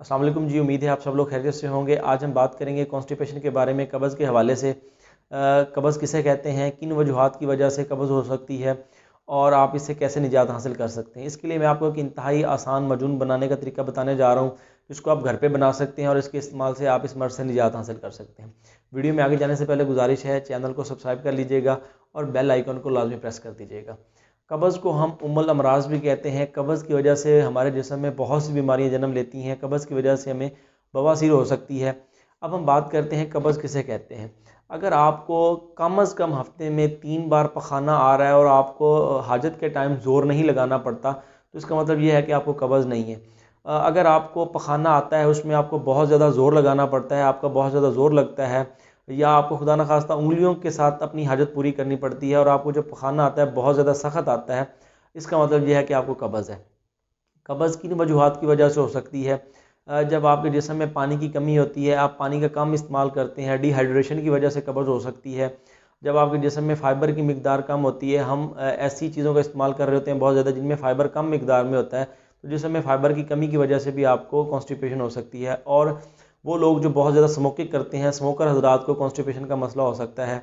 अस्सलाम वालेकुम जी, उम्मीद है आप सब लोग खैरियत से होंगे। आज हम बात करेंगे कॉन्स्टिपेशन के बारे में, कब्ज़ के हवाले से। कब्ज़ किसे कहते हैं, किन वजूहात की वजह से कब्ज़ हो सकती है और आप इससे कैसे निजात हासिल कर सकते हैं। इसके लिए मैं आपको एक इंतहाई आसान मजून बनाने का तरीका बताने जा रहा हूँ, जिसको आप घर पे बना सकते हैं और इसके इस्तेमाल से आप इस मर्ज़ से निजात हासिल कर सकते हैं। वीडियो में आगे जाने से पहले गुजारिश है, चैनल को सब्सक्राइब कर लीजिएगा और बेल आइकन को लाजमी प्रेस कर दीजिएगा। कब्ज़ को हम उम्मुल अमराज भी कहते हैं। कब्ज़ की वजह से हमारे जिस्म में बहुत सी बीमारियां जन्म लेती हैं। कब्ज़ की वजह से हमें बवासीर हो सकती है। अब हम बात करते हैं कब्ज़ किसे कहते हैं। अगर आपको कम अज़ कम हफ्ते में 3 बार पखाना आ रहा है और आपको हाजत के टाइम ज़ोर नहीं लगाना पड़ता, तो इसका मतलब ये है कि आपको कब्ज़ नहीं है। अगर आपको पखाना आता है, उसमें आपको बहुत ज़्यादा ज़ोर लगाना पड़ता है, आपका बहुत ज़्यादा ज़ोर लगता है, या आपको खुदा न खास्ता उंगलियों के साथ अपनी हाजत पूरी करनी पड़ती है और आपको जब पखाना आता है बहुत ज़्यादा सख्त आता है, इसका मतलब यह है कि आपको कब्ज़ है। कब्ज़ किन वजूहात की वजह से हो सकती है। जब आपके जिस्म में पानी की कमी होती है, आप पानी का कम इस्तेमाल करते हैं, डिहाइड्रेशन की वजह से कब्ज़ हो सकती है। जब आपके जिस्म में फ़ाइबर की मिकदार कम होती है, हम ऐसी चीज़ों का इस्तेमाल कर रहे होते हैं बहुत ज़्यादा जिनमें फ़ाइबर कम मिकदार में होता है, तो जिस्म में फ़ाइबर की कमी की वजह से भी आपको कॉन्स्टिपेशन हो सकती है। और वो लोग जो बहुत ज़्यादा स्मोकिंग करते हैं, स्मोकर हज़रात को कॉन्स्टिपेशन का मसला हो सकता है।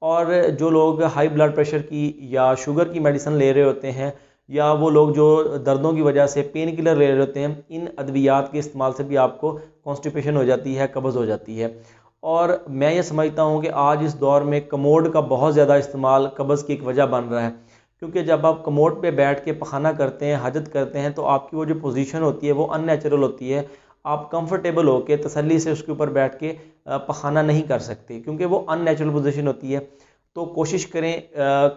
और जो लोग हाई ब्लड प्रेशर की या शुगर की मेडिसिन ले रहे होते हैं, या वो लोग जो दर्दों की वजह से पेन किलर ले रहे होते हैं, इन अद्वियात के इस्तेमाल से भी आपको कॉन्स्टिपेशन हो जाती है, कब्ज़ हो जाती है। और मैं ये समझता हूँ कि आज इस दौर में कमोड का बहुत ज़्यादा इस्तेमाल कब्ज़ की एक वजह बन रहा है, क्योंकि जब आप कमोड पे बैठ के पखाना करते हैं, हाजत करते हैं, तो आपकी वो जो पोजीशन होती है वो अननेचुरल होती है। आप कंफर्टेबल होकर तसल्ली से उसके ऊपर बैठ के पखाना नहीं कर सकते, क्योंकि वो अननेचुरल पोजीशन होती है। तो कोशिश करें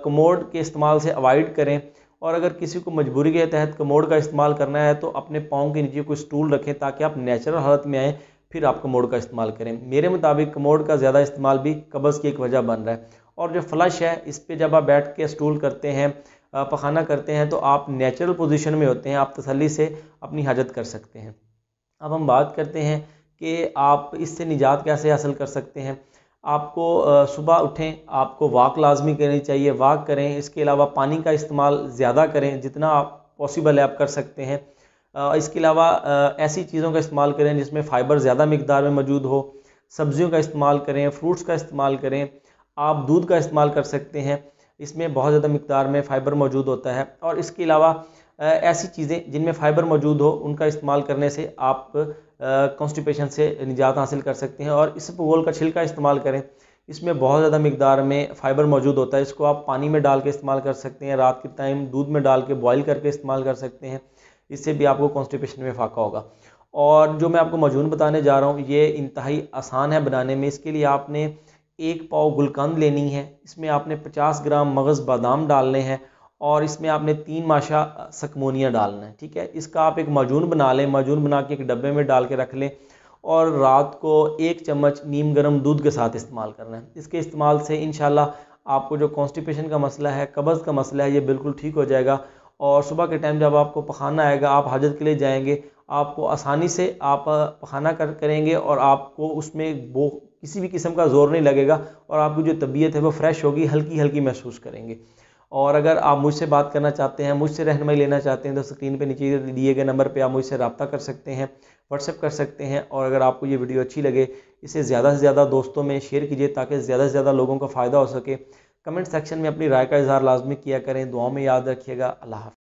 कमोड के इस्तेमाल से अवॉइड करें। और अगर किसी को मजबूरी के तहत कमोड का इस्तेमाल करना है, तो अपने पाँव के नीचे कोई स्टूल रखें ताकि आप नेचुरल हालत में आएँ, फिर आप कमोड का इस्तेमाल करें। मेरे मुताबिक कमोड का ज़्यादा इस्तेमाल भी कब्ज़ की एक वजह बन रहा है। और जो फ्लश है, इस पर जब आप बैठ के स्टूल करते हैं, पखाना करते हैं, तो आप नेचुरल पोजीशन में होते हैं, आप तसल्ली से अपनी हाजत कर सकते हैं। अब हम बात करते हैं कि आप इससे निजात कैसे हासिल कर सकते हैं। आपको सुबह उठें, आपको वॉक लाजमी करनी चाहिए, वॉक करें। इसके अलावा पानी का इस्तेमाल ज़्यादा करें, जितना पॉसिबल है आप कर सकते हैं। इसके अलावा ऐसी चीज़ों का इस्तेमाल करें जिसमें फ़ाइबर ज़्यादा मिकदार में मौजूद हो। सब्जियों का इस्तेमाल करें, फ्रूट्स का इस्तेमाल करें। आप दूध का इस्तेमाल कर सकते हैं, इसमें बहुत ज़्यादा मिकदार में फ़ाइबर मौजूद होता है। और इसके अलावा ऐसी चीज़ें जिनमें फ़ाइबर मौजूद हो, उनका इस्तेमाल करने से आप कॉन्स्टिपेशन से निजात हासिल कर सकते हैं। और इसबगोल का छिलका इस्तेमाल करें, इसमें बहुत ज़्यादा मिकदार में फ़ाइबर मौजूद होता है। इसको आप पानी में डाल के इस्तेमाल कर सकते हैं, रात के टाइम दूध में डाल के बॉयल करके इस्तेमाल कर सकते हैं। इससे भी आपको कॉन्स्टिपेशन में फ़ाका होगा। और जो मैं आपको मजून बताने जा रहा हूँ, ये इंतहाई आसान है बनाने में। इसके लिए आपने 1 पाव गुलकंद लेनी है, इसमें आपने 50 ग्राम मगज़ बादाम डालने हैं, और इसमें आपने 3 माशा सकमोनिया डालना है। ठीक है, इसका आप एक माजून बना लें, माजून बना के एक डब्बे में डाल के रख लें, और रात को 1 चम्मच नीम गर्म दूध के साथ इस्तेमाल करना है। इसके इस्तेमाल से इंशाल्लाह आपको जो कॉन्स्टिपेशन का मसला है, कब्ज़ का मसला है, ये बिल्कुल ठीक हो जाएगा। और सुबह के टाइम जब आपको पखाना आएगा, आप हाजत के लिए जाएंगे, आपको आसानी से आप पखाना करेंगे, और आपको उसमें वो किसी भी किस्म का ज़ोर नहीं लगेगा, और आपकी जो तबीयत है वो फ्रेश होगी, हल्की हल्की महसूस करेंगे। और अगर आप मुझसे बात करना चाहते हैं, मुझसे रहनुमाई लेना चाहते हैं, तो स्क्रीन पे नीचे दिए गए नंबर पे आप मुझसे रब्ता कर सकते हैं, व्हाट्सएप कर सकते हैं। और अगर आपको ये वीडियो अच्छी लगे, इसे ज़्यादा से ज़्यादा दोस्तों में शेयर कीजिए ताकि ज़्यादा से ज़्यादा लोगों को फ़ायदा हो सके। कमेंट सेक्शन में अपनी राय का इज़हार लाजमी किया करें। दुआओं में याद रखिएगा। अल्लाह हाफ़िज़।